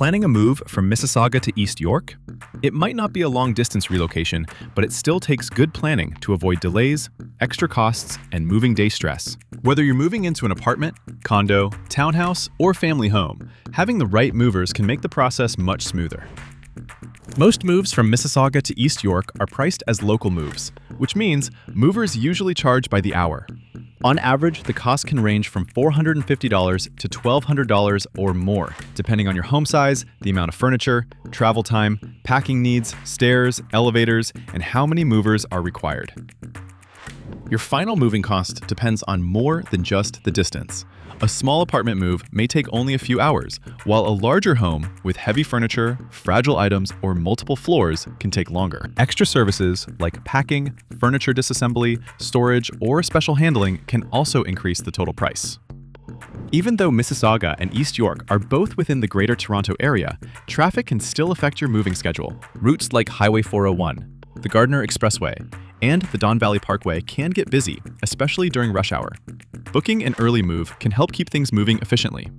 Planning a move from Mississauga to East York? It might not be a long-distance relocation, but it still takes good planning to avoid delays, extra costs, and moving day stress. Whether you're moving into an apartment, condo, townhouse, or family home, having the right movers can make the process much smoother. Most moves from Mississauga to East York are priced as local moves, which means movers usually charge by the hour. On average, the cost can range from $450 to $1,200 or more, depending on your home size, the amount of furniture, travel time, packing needs, stairs, elevators, and how many movers are required. Your final moving cost depends on more than just the distance. A small apartment move may take only a few hours, while a larger home with heavy furniture, fragile items, or multiple floors can take longer. Extra services like packing, furniture disassembly, storage, or special handling can also increase the total price. Even though Mississauga and East York are both within the Greater Toronto Area, traffic can still affect your moving schedule. Routes like Highway 401, the Gardiner Expressway, and the Don Valley Parkway can get busy, especially during rush hour. Booking an early move can help keep things moving efficiently.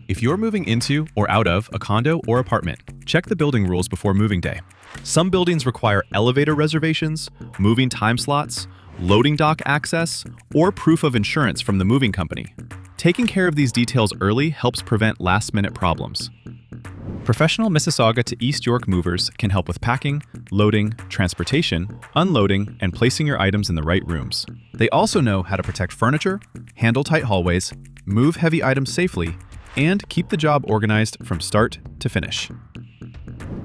If you're moving into or out of a condo or apartment, check the building rules before moving day. Some buildings require elevator reservations, moving time slots, loading dock access, or proof of insurance from the moving company. Taking care of these details early helps prevent last-minute problems. Professional Mississauga to East York movers can help with packing, loading, transportation, unloading, and placing your items in the right rooms. They also know how to protect furniture, handle tight hallways, move heavy items safely, and keep the job organized from start to finish.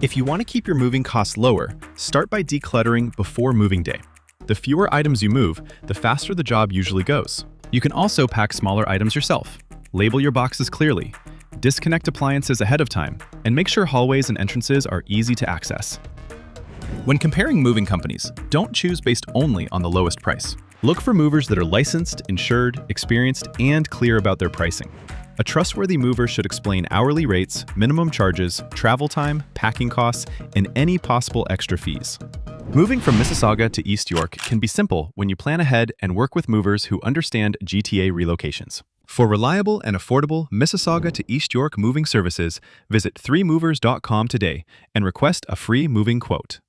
If you want to keep your moving costs lower, start by decluttering before moving day. The fewer items you move, the faster the job usually goes. You can also pack smaller items yourself. Label your boxes clearly. Disconnect appliances ahead of time, and make sure hallways and entrances are easy to access. When comparing moving companies, don't choose based only on the lowest price. Look for movers that are licensed, insured, experienced, and clear about their pricing. A trustworthy mover should explain hourly rates, minimum charges, travel time, packing costs, and any possible extra fees. Moving from Mississauga to East York can be simple when you plan ahead and work with movers who understand GTA relocations. For reliable and affordable Mississauga to East York moving services, visit 3movers.com today and request a free moving quote.